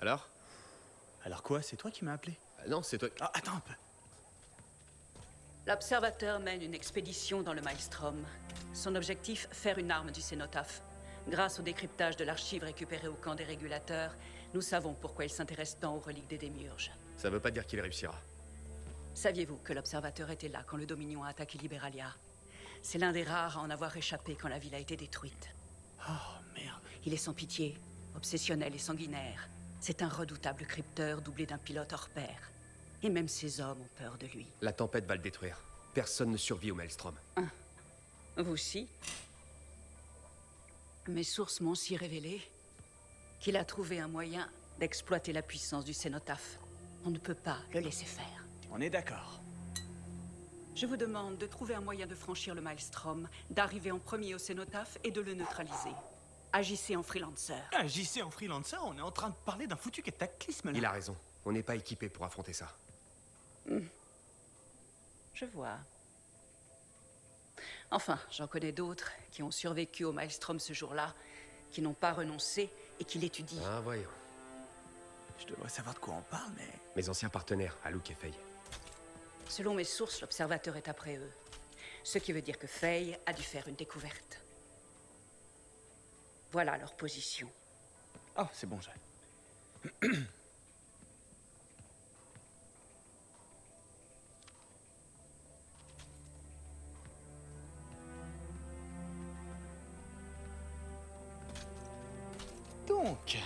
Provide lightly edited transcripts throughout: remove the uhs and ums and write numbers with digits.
Alors? Alors quoi, c'est toi qui m'as appelé? Non, c'est toi... Ah, attends un peu. L'observateur mène une expédition dans le Maelstrom. Son objectif, faire une arme du cénotaphe. Grâce au décryptage de l'archive récupérée au camp des régulateurs, nous savons pourquoi il s'intéresse tant aux reliques des démiurges. Ça veut pas dire qu'il réussira. Saviez-vous que l'observateur était là quand le Dominion a attaqué Liberalia? C'est l'un des rares à en avoir échappé quand la ville a été détruite. Oh, merde. Il est sans pitié, obsessionnel et sanguinaire. C'est un redoutable crypteur doublé d'un pilote hors pair. Et même ses hommes ont peur de lui. La tempête va le détruire. Personne ne survit au Maelstrom. Vous aussi? Mes sources m'ont aussi révélé qu'il a trouvé un moyen d'exploiter la puissance du cénotaphe. On ne peut pas le laisser faire. On est d'accord. Je vous demande de trouver un moyen de franchir le Maelstrom, d'arriver en premier au cénotaphe et de le neutraliser. Agissez en freelancer. Ah, JC en freelancer, on est en train de parler d'un foutu cataclysme là. Il a raison. On n'est pas équipé pour affronter ça. Je vois. Enfin, j'en connais d'autres qui ont survécu au Maelstrom ce jour-là, qui n'ont pas renoncé et qui l'étudient. Ah, voyons. Je devrais savoir de quoi on parle, mais... Mes anciens partenaires, Alouk et Faye. Selon mes sources, l'observateur est après eux. Ce qui veut dire que Faye a dû faire une découverte. Voilà leur position. Oh, c'est bon, j'ai... Donc,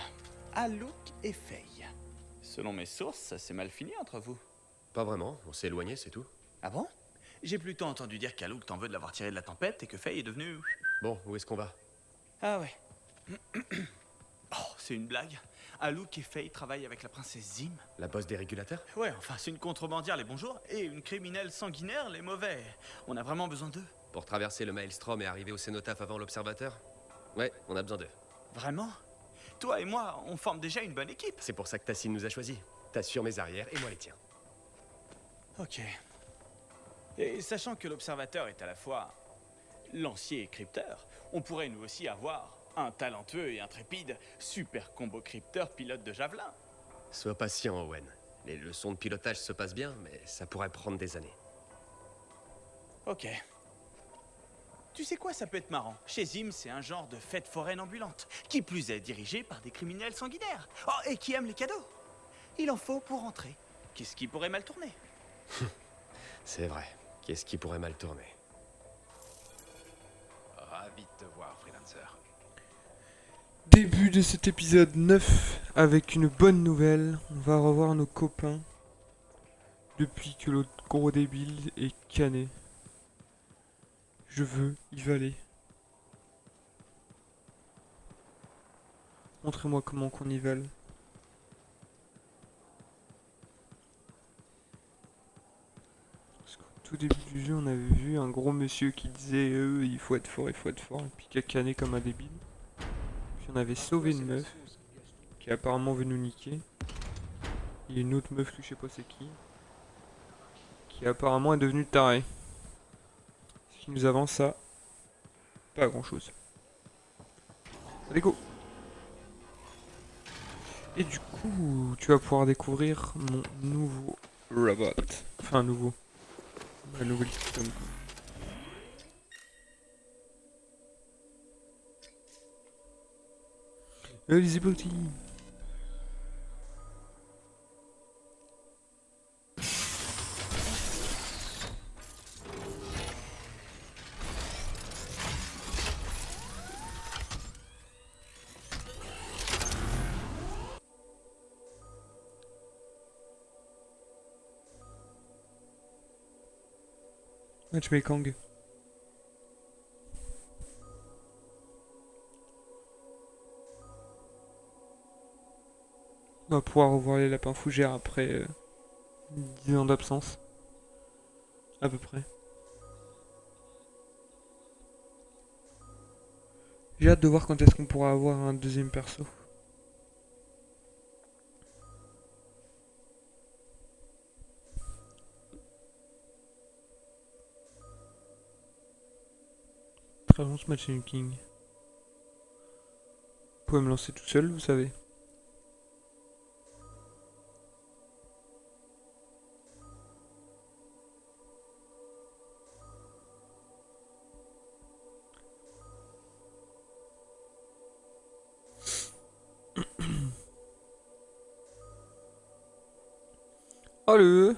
Alouk et Faye. Selon mes sources, ça s'est mal fini entre vous. Pas vraiment, on s'est éloigné, c'est tout. Ah bon? J'ai plutôt entendu dire qu'Alouk t'en veut de l'avoir tiré de la tempête et que Faye est devenue... Bon, où est-ce qu'on va? Ah ouais. Oh, c'est une blague. Alouk et Faye travaillent avec la princesse Zim. La bosse des régulateurs? Ouais, enfin, c'est une contrebandière, les bonjours, et une criminelle sanguinaire, les mauvais. On a vraiment besoin d'eux. Pour traverser le Maelstrom et arriver au cénotaphe avant l'observateur? Ouais, on a besoin d'eux. Vraiment? Toi et moi, on forme déjà une bonne équipe. C'est pour ça que Tassine nous a choisis. T'assures mes arrières et moi les tiens. Ok. Et sachant que l'observateur est à la fois lancier et crypteur, on pourrait nous aussi avoir un talentueux et intrépide super combo crypteur pilote de javelin. Sois patient, Owen. Les leçons de pilotage se passent bien, mais ça pourrait prendre des années. Ok. Tu sais quoi, ça peut être marrant. Chez Zim, c'est un genre de fête foraine ambulante, qui plus est dirigée par des criminels sanguinaires. Oh, et qui aiment les cadeaux. Il en faut pour rentrer. Qu'est-ce qui pourrait mal tourner? C'est vrai. Qu'est-ce qui pourrait mal tourner? Ravi de te voir, freelancer. Début de cet épisode 9 avec une bonne nouvelle. On va revoir nos copains depuis que l'autre gros débile est cané. Je veux y aller. Montrez-moi comment qu'on y va. Parce qu'au tout début du jeu, on avait vu un gros monsieur qui disait il faut être fort, il faut être fort, et puis qui a cané comme un débile. Puis on avait sauvé une meuf qui apparemment veut nous niquer. Il y a une autre meuf que je sais pas c'est qui apparemment est devenue tarée. Ce qui nous avance ça. Pas grand chose. Allez go. Et du coup, tu vas pouvoir découvrir mon nouveau robot. Enfin nouveau. Ma nouvelle système. Allez c'est parti. Matchmaking. On va pouvoir revoir les lapins fougères après 10 ans d'absence. À peu près. J'ai hâte de voir quand est-ce qu'on pourra avoir un deuxième perso. Très long ce matchmaking. Vous pouvez me lancer tout seul, vous savez. Allez.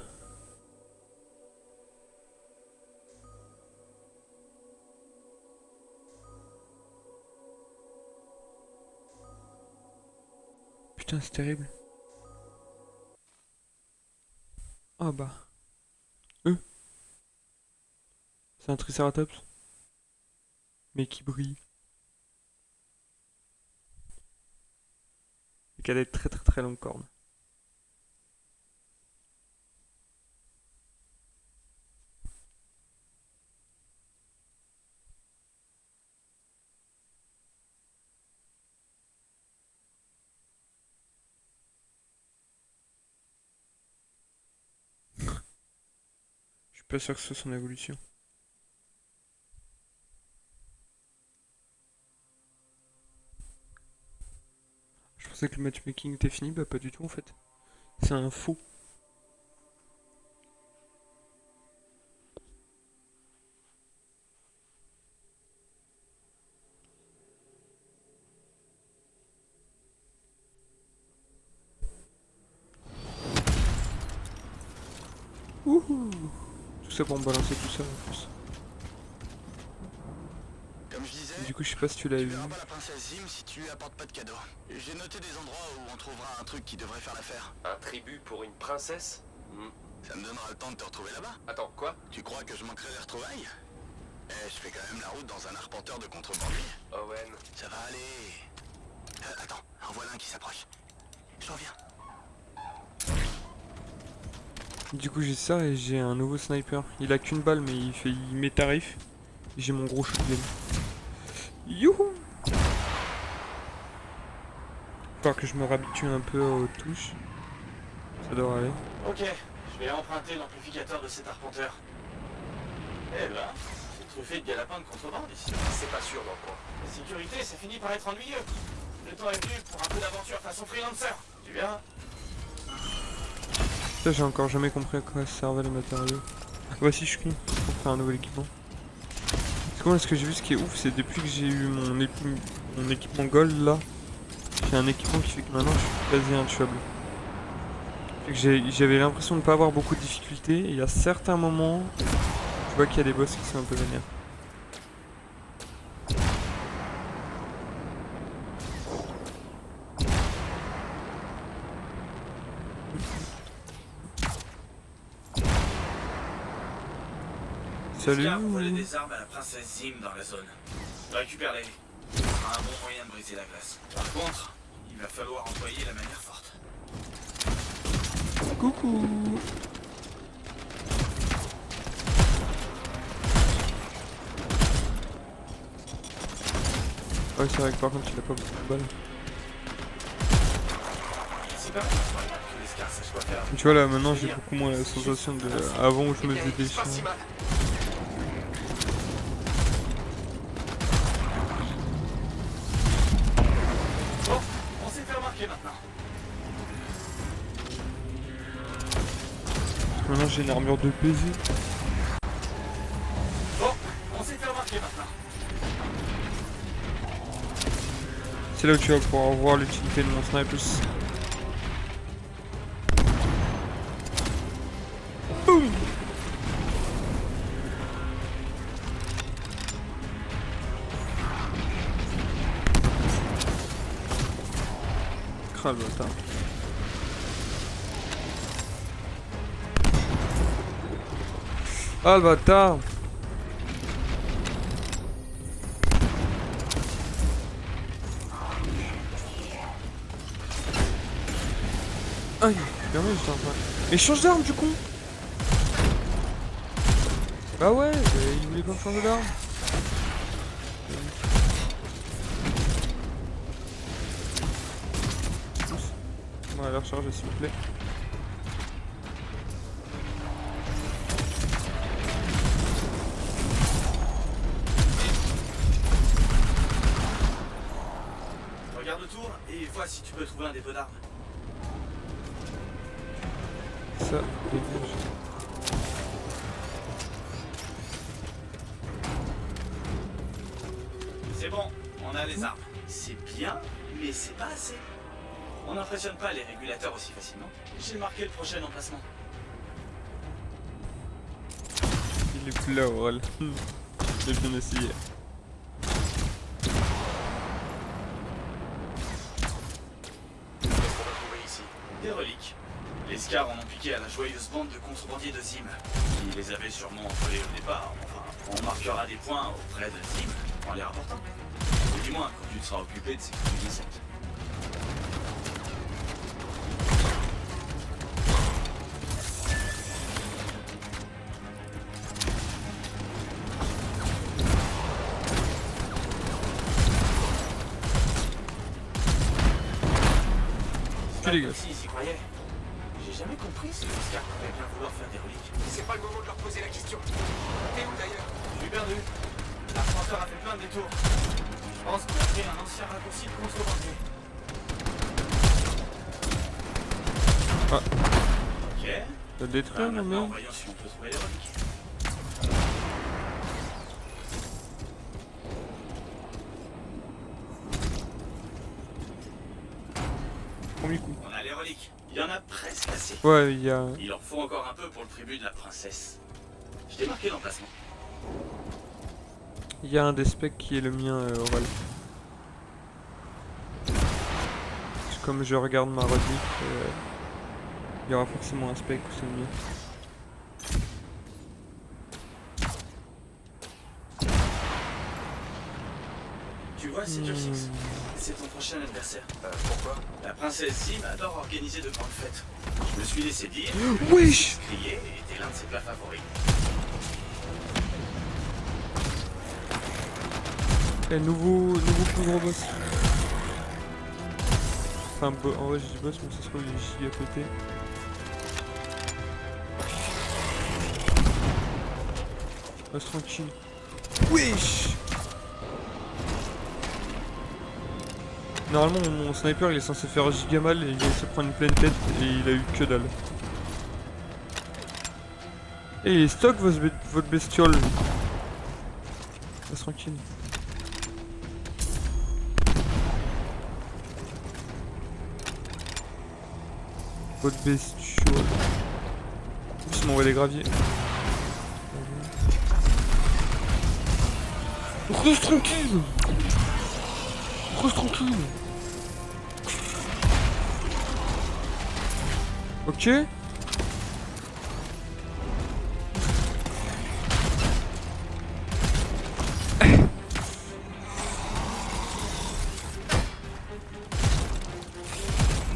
Putain, c'est terrible. Ah bah. C'est un Triceratops. Mais qui brille. Et qui a des très très très longues cornes. Je suis pas sûr que ce soit son évolution. Je pensais que le matchmaking était fini, bah pas du tout en fait. C'est un faux. Wouhou! Tout ça pour me balancer tout ça en plus. Comme je disais, Du coup, je sais pas si tu l'as tu vu. verras pas la princesse Zim si tu lui apportes pas de cadeau. J'ai noté des endroits où on trouvera un truc qui devrait faire l'affaire. Un tribut pour une princesse? Ça me donnera le temps de te retrouver là-bas. Attends, quoi? Tu crois que je manquerai les retrouvailles? Eh, je fais quand même la route dans un arpenteur de contrebandier. Owen. Ça va aller. Attends, en voilà un qui s'approche. Je reviens. Du coup, j'ai ça et j'ai un nouveau sniper. Il a qu'une balle, mais il met tarif. Et j'ai mon gros shotgun. Youhou! Faut que je me réhabitue un peu aux touches. Ça devrait aller. Ok, je vais emprunter l'amplificateur de cet arpenteur. Eh ben, c'est truffé de galapins de contrebande ici. C'est pas sûr dans le coin. La sécurité, ça finit par être ennuyeux. Le temps est venu pour un peu d'aventure façon freelancer. Tu verras. Ça, j'ai encore jamais compris à quoi servait le matériau. Ah bah si, je suis con. C'est pour faire un nouvel équipement. Parce que moi, ce que j'ai vu, ce qui est ouf, c'est depuis que j'ai eu mon équipement gold, là, j'ai un équipement qui fait que maintenant, je suis quasi intuable. Fait que j'avais l'impression de ne pas avoir beaucoup de difficultés, et il y a certains moments, tu vois qu'il y a des boss qui sont un peu vénères. Salut. voler des armes à la princesse Zim dans la zone. Récupère-les. Ce sera un bon moyen de briser la glace. Par contre, il va falloir employer la manière forte. Coucou. Ouais, c'est vrai que par contre, il a pas beaucoup de balles. C'est pas mal que l'escar sache quoi faire. Tu vois là maintenant j'ai beaucoup moins la sensation de avant où je me faisais des C'est pas si chiens. mal. Bon, on s'est fait remarquer maintenant. Maintenant j'ai une armure de baiser. Bon, on s'est fait remarquer maintenant. C'est là où tu vas pouvoir voir l'utilité de mon sniper. Boum. Crâne le bâtard. Ah le bâtard. Aïe, permis j'étais en train. Mais change d'arme du con. Bah ouais, il voulait pas me changer d'arme. Bon, allez recharger s'il vous plaît. Regarde autour et vois si tu peux trouver un dépôt d'armes. Ça dégage. C'est bon, on a les armes. C'est bien, mais c'est pas assez. On n'impressionne pas les régulateurs aussi facilement. J'ai marqué le prochain emplacement. du coup là, Aurel. J'ai bien essayé. Qu'est-ce qu'on va trouver ici? Des reliques. Les Scars en ont piqué à la joyeuse bande de contrebandiers de Zim. Ils les avaient sûrement volés au départ. Enfin, on marquera des points auprès de Zim en les rapportant. Ou du moins, quand tu te seras occupé de ces petits insectes. Tu les gars. Si, ils y croyaient. J'ai jamais compris si les Scars pouvaient bien vouloir faire des reliques. C'est pas le moment de leur poser la question. T'es où d'ailleurs? Je suis perdu. L'arpenteur a fait plein de détours. Je pense qu'il a pris un ancien raccourci de contrebandier. Ah. Ok. T'as détruire, mon Maintenant, mec? voyons si on peut trouver les reliques. Premier coup. On a les reliques. Il y en a presque assez. Ouais, il y a... Il en faut encore un peu pour le tribut de la princesse. Je t'ai marqué l'emplacement. Il y a un des specs qui est le mien, Aurel. Comme je regarde ma rediff, il y aura forcément un spec où c'est le mien. Tu vois, c'est Six. C'est ton prochain adversaire. Pourquoi? La princesse Zim adore organiser de grandes fêtes. Je me suis laissé dire. Wesh! Crier était l'un de ses plats favoris. Et nouveau plus gros boss. Enfin, en vrai, j'ai dit boss, mais ça se trouve, il est ici à côté. Reste tranquille. Wesh! Normalement, mon sniper il est censé faire giga mal et il vient de se prendre une pleine tête et il a eu que dalle. Et il est stock votre bestiole. Reste tranquille. Votre bestiole. En plus, il m'envoie des graviers. Reste tranquille! Reste tranquille! Ok?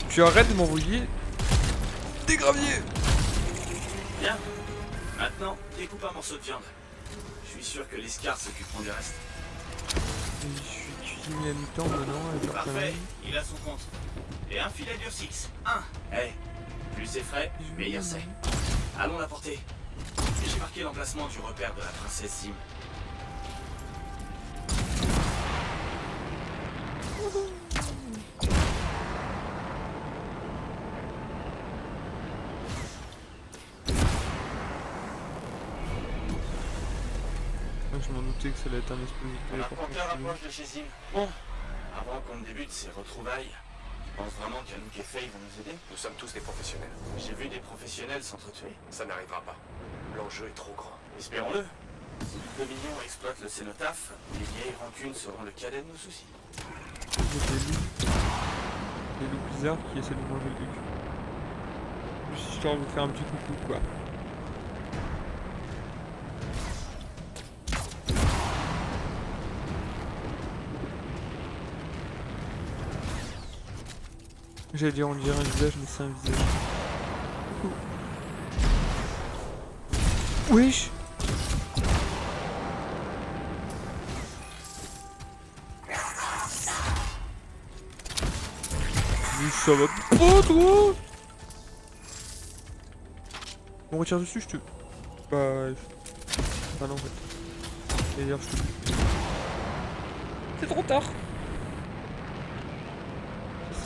Tu arrêtes de m'envoyer des graviers! Bien. Maintenant, découpe un morceau de viande. Je suis sûr que les Scars s'occuperont du reste. Je suis cuisiné à mi-temps maintenant avec leur Parfait, connerie. il a son compte. Et un filet d'Ursix. Plus c'est frais, meilleur c'est. Allons l'apporter. Et j'ai marqué l'emplacement du repère de la princesse Zim. Je m'en doutais que ça allait être un espèce Mon de arpenteur approche de chez Zim. Bon, avant qu'on ne débute ces retrouvailles, tu penses vraiment qu'Anouk et Faye vont nous aider? Nous sommes tous des professionnels. J'ai vu des professionnels s'entretuer. Ça n'arrivera pas. L'enjeu est trop grand. Espérons-le. Si le Dominion exploite le cénotaphe, les vieilles rancunes seront le cadet de nos soucis. Des loups bizarres qui essaient de manger le duc. Juste histoire de vous faire un petit coucou quoi. J'allais dire on dirait un visage mais c'est un visage. Wesh! Mais ça va pas toi! On retire dessus, je te... Bah... Ah non en fait. Et d'ailleurs je te... C'est trop tard! Ça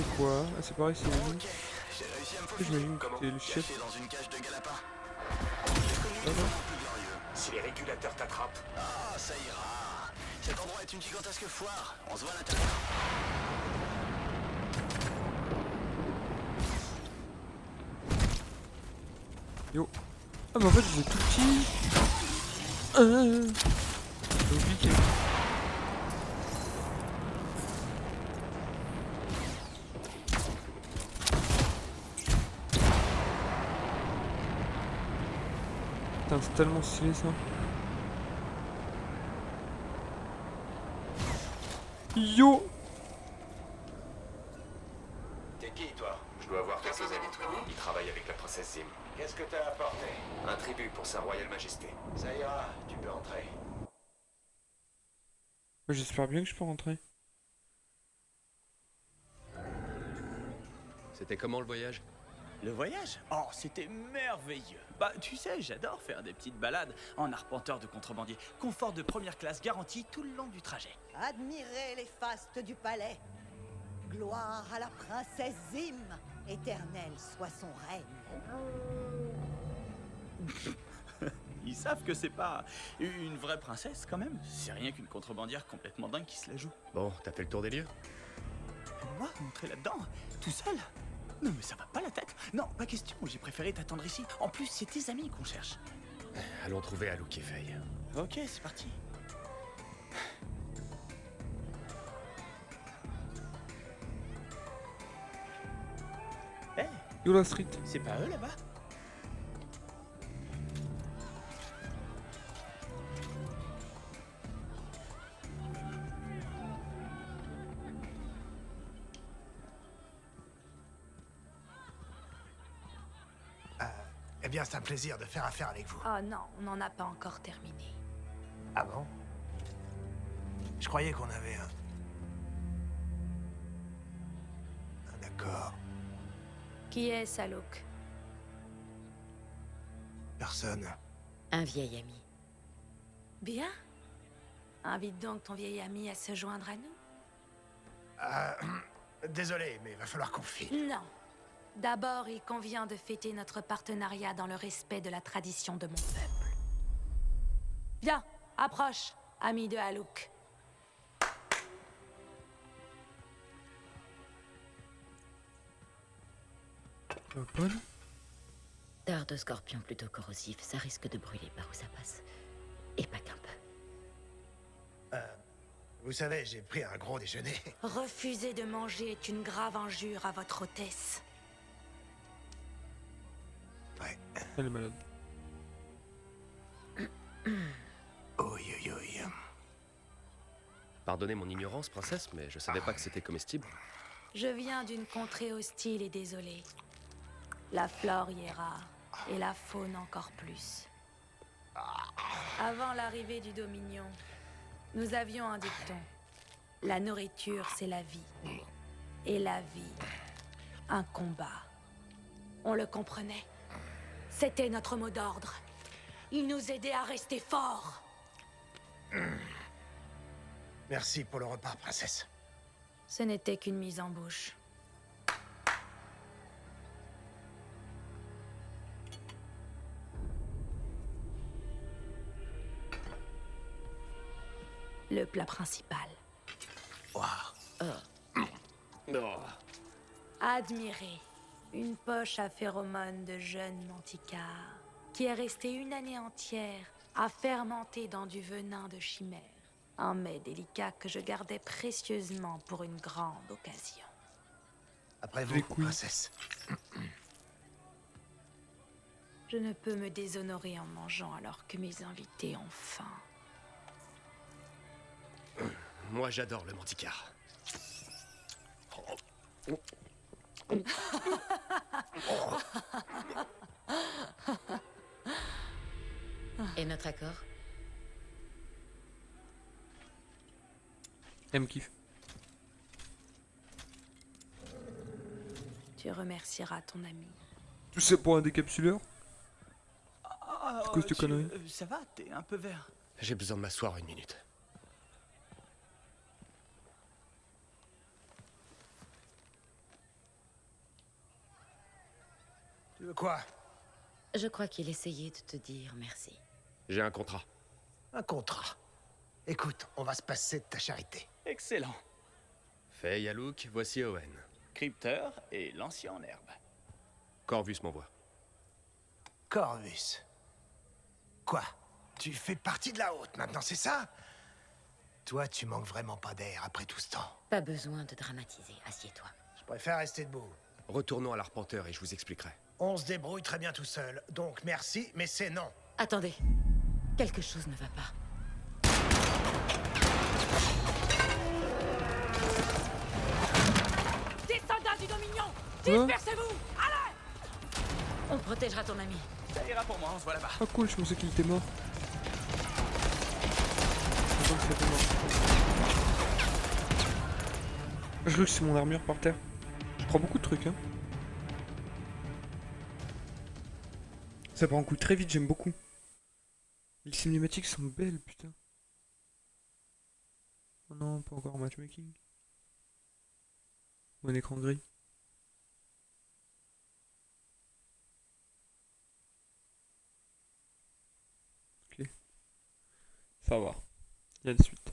c'est quoi? Ah c'est pareil, c'est... Ok, j'ai réussi à me faufiler. J'imagine que t'es le chef. Caché dans une cage de Galapa. J'ai connu des moments plus glorieux. Si les régulateurs t'attrapent, Ah, ça ira. Cet endroit est une gigantesque foire. On se voit à l'intérieur. Yo. Ah mais en fait c'est tout petit. Compliqué. Putain, c'est tellement stylé ça. Yo! T'es qui, toi? Je dois avoir quelques amis. Il travaille avec la princesse Zim. Qu'est-ce que t'as apporté? Un tribut pour sa royale majesté. Ça ira, tu peux entrer. J'espère bien que je peux rentrer. C'était comment le voyage? Le voyage? Oh, c'était merveilleux. Bah, tu sais, j'adore faire des petites balades en arpenteur de contrebandier. Confort de première classe garanti tout le long du trajet. Admirez les fastes du palais. Gloire à la princesse Zim. Éternel soit son règne. Ils savent que c'est pas une vraie princesse quand même. C'est rien qu'une contrebandière complètement dingue qui se la joue. Bon, t'as fait le tour des lieux? Moi, entrer là-dedans, tout seul? Non mais ça va pas la tête. Non, pas question, j'ai préféré t'attendre ici. En plus, c'est tes amis qu'on cherche. Allons trouver Alouk et Faye. Ok, c'est parti. Eh, Yo la street. c'est pas eux là-bas? Eh bien, c'est un plaisir de faire affaire avec vous. Oh non, on n'en a pas encore terminé. Ah bon? Je croyais qu'on avait un accord. Qui est Salok? Personne. Un vieil ami. Bien. Invite donc ton vieil ami à se joindre à nous. Désolé, mais il va falloir qu'on file. Non. D'abord, il convient de fêter notre partenariat dans le respect de la tradition de mon peuple. Viens, approche, ami de Alouk. Paul? Dard de scorpion plutôt corrosif, ça risque de brûler par où ça passe. Et pas qu'un peu. Vous savez, j'ai pris un gros déjeuner. Refuser de manger est une grave injure à votre hôtesse. Ouais. Elle est malade. Oui, oui, oui. Pardonnez mon ignorance, princesse, mais je savais pas que c'était comestible. Je viens d'une contrée hostile et désolée. La flore y est rare, et la faune encore plus. Avant l'arrivée du Dominion, nous avions un dicton. La nourriture, c'est la vie. Et la vie, un combat. On le comprenait. C'était notre mot d'ordre. Il nous aidait à rester forts. Merci pour le repas, princesse. Ce n'était qu'une mise en bouche. Le plat principal. Admirez. Une poche à phéromones de jeunes manticares qui est restée une année entière à fermenter dans du venin de chimère. Un mets délicat que je gardais précieusement pour une grande occasion. Après Les vous, couilles. princesse. Je ne peux me déshonorer en mangeant alors que mes invités ont faim. Moi, j'adore le manticard. Et notre accord? Elle me kiffe. Tu remercieras ton ami. Tout ça pour un décapsuleur? Ah, C'est quoi cette connerie? Ça va, t'es un peu vert. J'ai besoin de m'asseoir une minute. Tu veux quoi? Je crois qu'il essayait de te dire merci. J'ai un contrat. Un contrat. Écoute, on va se passer de ta charité. Excellent. Faye, Alouk, voici Owen. Crypteur et l'ancien en herbe. Corvus m'envoie. Corvus. Quoi? Tu fais partie de la haute maintenant, c'est ça? Toi, tu manques vraiment pas d'air après tout ce temps. Pas besoin de dramatiser, assieds-toi. Je préfère rester debout. Retournons à l'arpenteur et je vous expliquerai. On se débrouille très bien tout seul, donc merci, mais c'est non. Attendez. Quelque chose ne va pas. Des soldats du Dominion! Quoi? Dispersez-vous! Allez! On protégera ton ami. Ça ira pour moi, on se voit là-bas. Ah cool, je pensais qu'il était mort. Je pensais que c'était mort. Je crois que c'est mon armure par terre. Je prends beaucoup de trucs, hein. Ça prend un coup très vite, j'aime beaucoup. Les cinématiques sont belles, putain. Oh non, pas encore en matchmaking. Ou un écran gris. Ok. Ça va. Il y a une suite.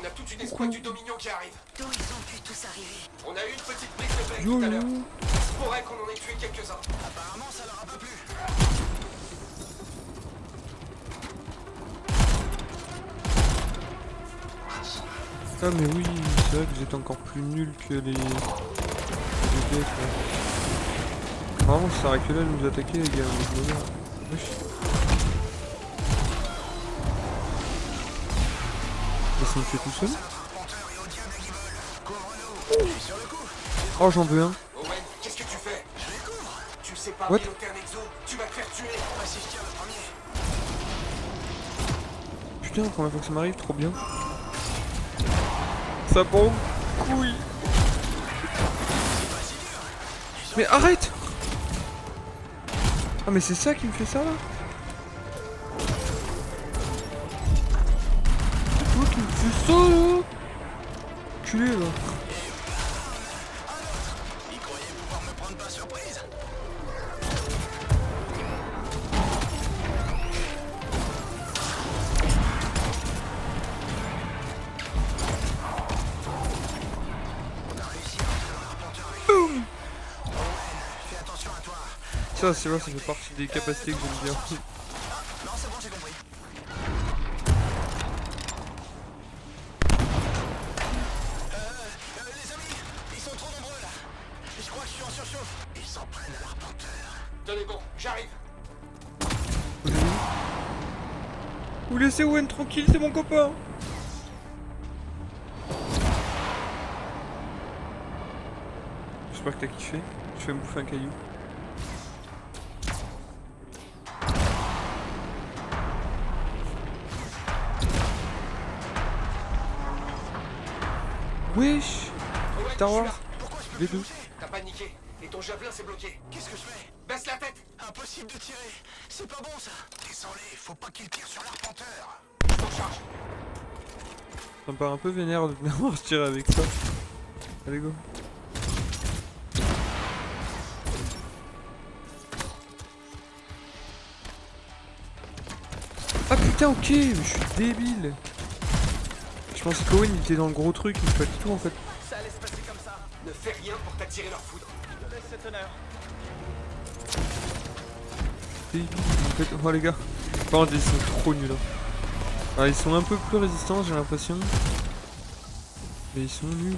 On a toute une escouade du Dominion qui arrive. D'où ils ont pu tous arriver? On a eu une petite prise de bec tout à l'heure. YOLO. Il se pourrait qu'on en ait tué quelques-uns. Apparemment, ça leur a pas plu. Ah mais oui, c'est vrai que vous êtes encore plus nuls que les decks là. Vraiment ça s'arrête que là de nous attaquer les gars, mais je me meurs. Wesh. Ça me fait tout seul. Oh j'en veux un. Owen, qu'est-ce que tu fais? Je les couvre. Tu sais pas What? piloter un exo, tu vas te faire tuer. Pas si je tire le premier. Putain, la première fois que ça m'arrive, trop bien. Ça bombe, couille. Mais arrête. Ah mais c'est ça qui me fait ça là. C'est toi qui me fais ça là. Culé là. Ils croyaient pouvoir me prendre par surprise. Fais attention à toi. Ça c'est vrai, ça fait partie des capacités que j'aime bien. Non, c'est bon, j'ai compris. Les amis, ils sont trop nombreux là. Je crois que je suis en surchauffe. Ils s'en prennent à l'arpenteur. Tenez bon, j'arrive. Vous laissez Owen tranquille, c'est mon copain. J'espère que t'as kiffé. Je vais me bouffer un caillou. Wesh. Owen, Star je suis Wars. là. Pourquoi je peux Les plus deux. bouger? T'as paniqué. Et ton javelin s'est bloqué. Qu'est-ce que je fais? Baisse la tête. Impossible de tirer. C'est pas bon ça. Descends-les, faut pas qu'ils tirent sur l'arpenteur. Je t'en charge. Ça me paraît un peu vénère de venir se tirer avec ça. Allez go. Ah putain ok, mais je suis débile. Je pensais qu'Owen il était dans le gros truc, mais pas du tout en fait. Ça allait se passer comme ça. Ne fais rien pour t'attirer leur foudre. Je te laisse cet honneur. Débile en fait. Oh les gars. Par contre ils sont trop nuls. Hein. Ah, ils sont un peu plus résistants j'ai l'impression. Mais ils sont nuls.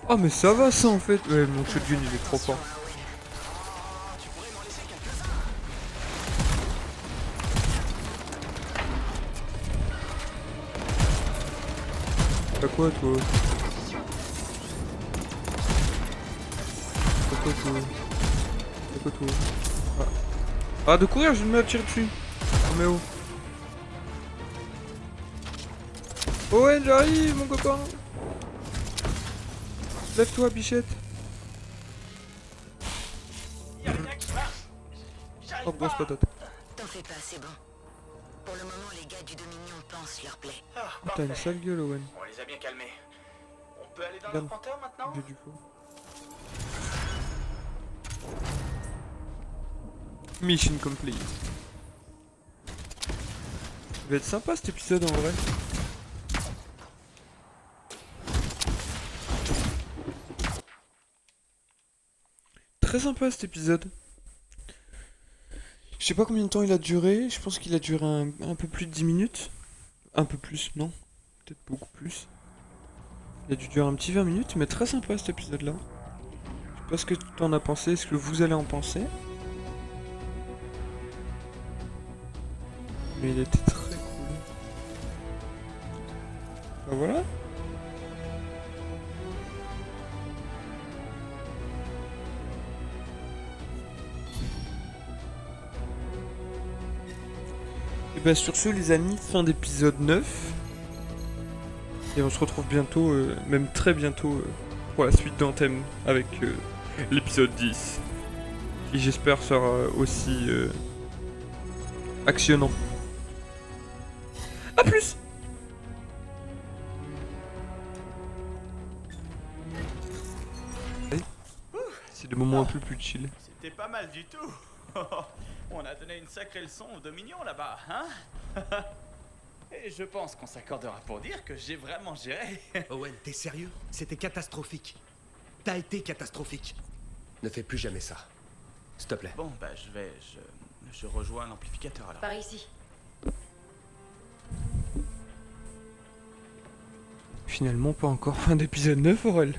Oh mais ça va ça en fait. Ouais mon shotgun il est trop fort. T'as quoi toi? T'as quoi toi? T'as quoi toi? Ah de courir je me mets à tirer dessus. Oh mais oh. Owen j'arrive mon copain. Lève-toi bichette. Y'a rien qui marche. J'arrive Oh grosse pas. patate. T'en fais pas, c'est bon. Pour le moment, les gars du Dominion pensent leur plaie. Ah, T'as une parfait. sale gueule Owen. On les a bien calmés. On peut aller dans Regarde. l'arpenteur maintenant? J'ai du faux. Mission complete. Ça va être sympa cet épisode en vrai. très sympa cet épisode. Je sais pas combien de temps il a duré, je pense qu'il a duré un peu plus de 10 minutes. Un peu plus, non. Peut-être beaucoup plus. Il a dû durer un petit 20 minutes, mais très sympa cet épisode-là. Je sais pas ce que t'en as pensé, ce que vous allez en penser. Mais il était très cool. Bah voilà. Et bah sur ce les amis, fin d'épisode 9. Et on se retrouve bientôt, même très bientôt, pour la suite d'Anthem avec l'épisode 10. Qui j'espère sera aussi actionnant. A plus! C'est des moments un peu plus chill. C'était pas mal du tout. On a donné une sacrée leçon aux Dominions là-bas, hein? Et je pense qu'on s'accordera pour dire que j'ai vraiment géré. Owen, t'es sérieux? C'était catastrophique. T'as été catastrophique. Ne fais plus jamais ça. S'il te plaît. Bon, bah je rejoins l'amplificateur alors. Par ici. Finalement, pas encore fin d'épisode 9, Aurel.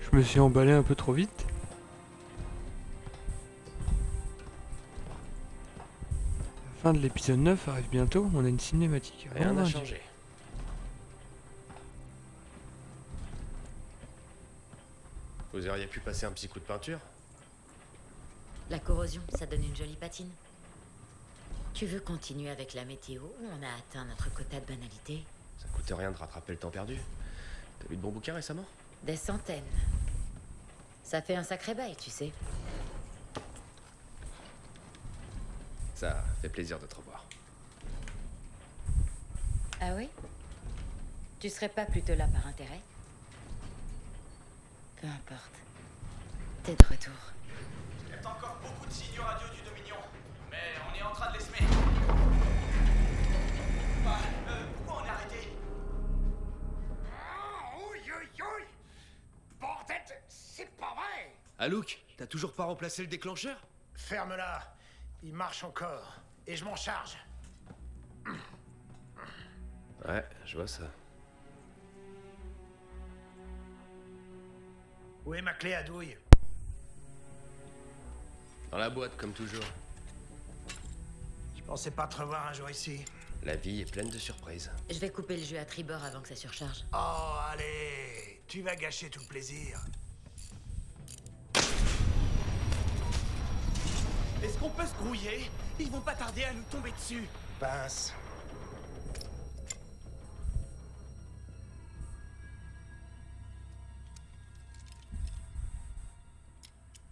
Je me suis emballé un peu trop vite. La fin de l'épisode 9 arrive bientôt, on a une cinématique. Rien n'a Oh, changé. Vous auriez pu passer un petit coup de peinture? La corrosion, ça donne une jolie patine. Tu veux continuer avec la météo ou on a atteint notre quota de banalité? Ça coûtait rien de rattraper le temps perdu. T'as lu de bons bouquins récemment? Des centaines. Ça fait un sacré bail, tu sais. Ça fait plaisir de te revoir. Ah oui? Tu serais pas plutôt là par intérêt? Peu importe. T'es de retour. Il y a encore beaucoup de signaux radio du Dominion, mais on est en train de les semer. Bah, pourquoi on est arrêté? Bordel, c'est pas vrai! Ah Luke, t'as toujours pas remplacé le déclencheur? Ferme-la. Il marche encore. Et je m'en charge. Ouais, je vois ça. Où est ma clé à douille? Dans la boîte, comme toujours. Je pensais pas te revoir un jour ici. La vie est pleine de surprises. Je vais couper le jus à tribord avant que ça surcharge. Oh, allez! Tu vas gâcher tout le plaisir. Est-ce qu'on peut se grouiller? Ils vont pas tarder à nous tomber dessus. Pince.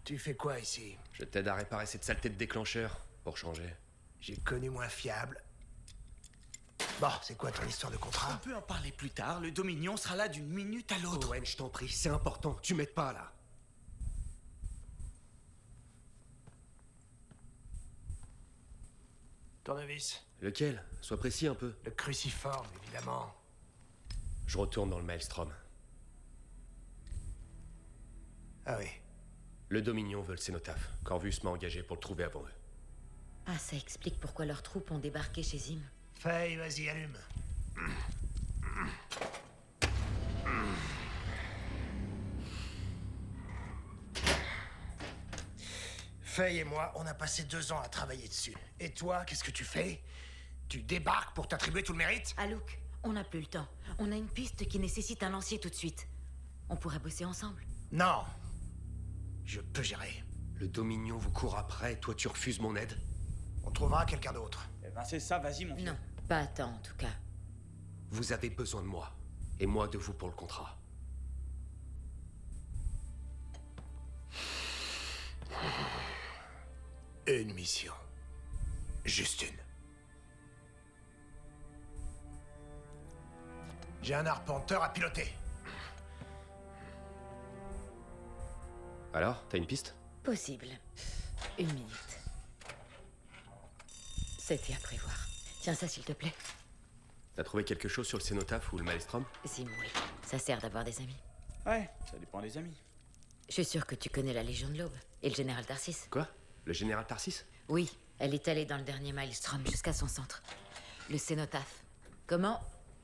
Tu fais quoi ici? Je t'aide à réparer cette saleté de déclencheur, pour changer. J'ai connu moins fiable. Bon, c'est quoi ton histoire de On contrat? peut en parler plus tard, le Dominion sera là d'une minute à l'autre. Owen, je t'en prie, c'est important, tu m'aides pas là. Tournevis. Lequel? Sois précis un peu. Le cruciforme, évidemment. Je retourne dans le Maelstrom. Ah oui. Le Dominion veut le cénotaphe. Corvus m'a engagé pour le trouver avant eux. Ah, ça explique pourquoi leurs troupes ont débarqué chez Zim. Faye, vas-y, allume. Faye et moi, on a passé 2 ans à travailler dessus. Et toi, qu'est-ce que tu fais? Tu débarques pour t'attribuer tout le mérite? Alouk, on n'a plus le temps. On a une piste qui nécessite un lancier tout de suite. On pourrait bosser ensemble. Non. Je peux gérer. Le Dominion vous court après, toi tu refuses mon aide? On trouvera quelqu'un d'autre. Eh ben c'est ça, vas-y mon vieux. Non, pas à temps en tout cas. Vous avez besoin de moi. Et moi de vous pour le contrat. Une mission. Juste une. J'ai un arpenteur à piloter. Alors, t'as une piste? Possible. 1 minute. C'était à prévoir. Tiens ça s'il te plaît. T'as trouvé quelque chose sur le cénotaphe ou le Maelstrom? Zim, oui. Ça sert d'avoir des amis. Ouais, ça dépend des amis. Je suis sûre que tu connais la Légion de l'Aube et le général Tarsis. Quoi? Le général Tarsis? Oui, elle est allée dans le dernier Maelstrom jusqu'à son centre. Le cénotaphe. Comment?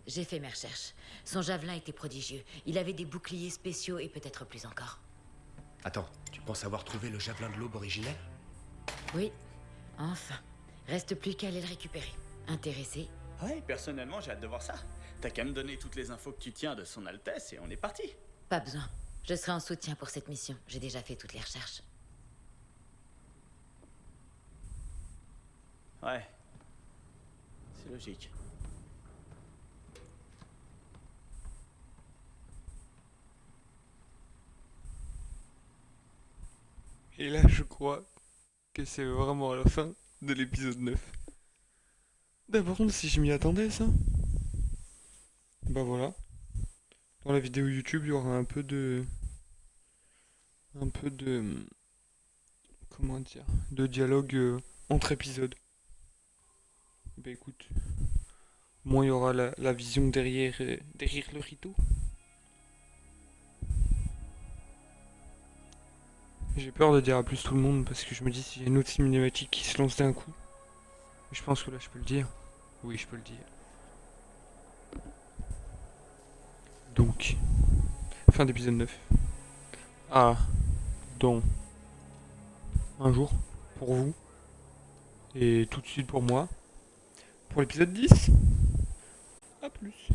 J'ai fait mes recherches. Son javelin était prodigieux. Il avait des boucliers spéciaux et peut-être plus encore. Attends, tu penses avoir trouvé le javelin de l'aube originel? Oui, enfin. Reste plus qu'à aller le récupérer. Intéressé? Ouais, personnellement, j'ai hâte de voir ça. T'as qu'à me donner toutes les infos que tu tiens de son Altesse et on est parti. Pas besoin. Je serai en soutien pour cette mission. J'ai déjà fait toutes les recherches. Ouais. C'est logique. Et là, je crois que c'est vraiment à la fin de l'épisode 9. D'abord, si je m'y attendais, ça. Bah voilà. Dans la vidéo YouTube, il y aura un peu de... Comment dire? De dialogue entre épisodes. Bah écoute. Au moins, il y aura la vision derrière le rideau. J'ai peur de dire à plus tout le monde parce que je me dis s'il y a une autre cinématique qui se lance d'un coup. Je pense que là je peux le dire. Oui, je peux le dire. Donc, fin d'épisode 9. Ah, dans un jour pour vous. Et tout de suite pour moi. Pour l'épisode 10. A plus.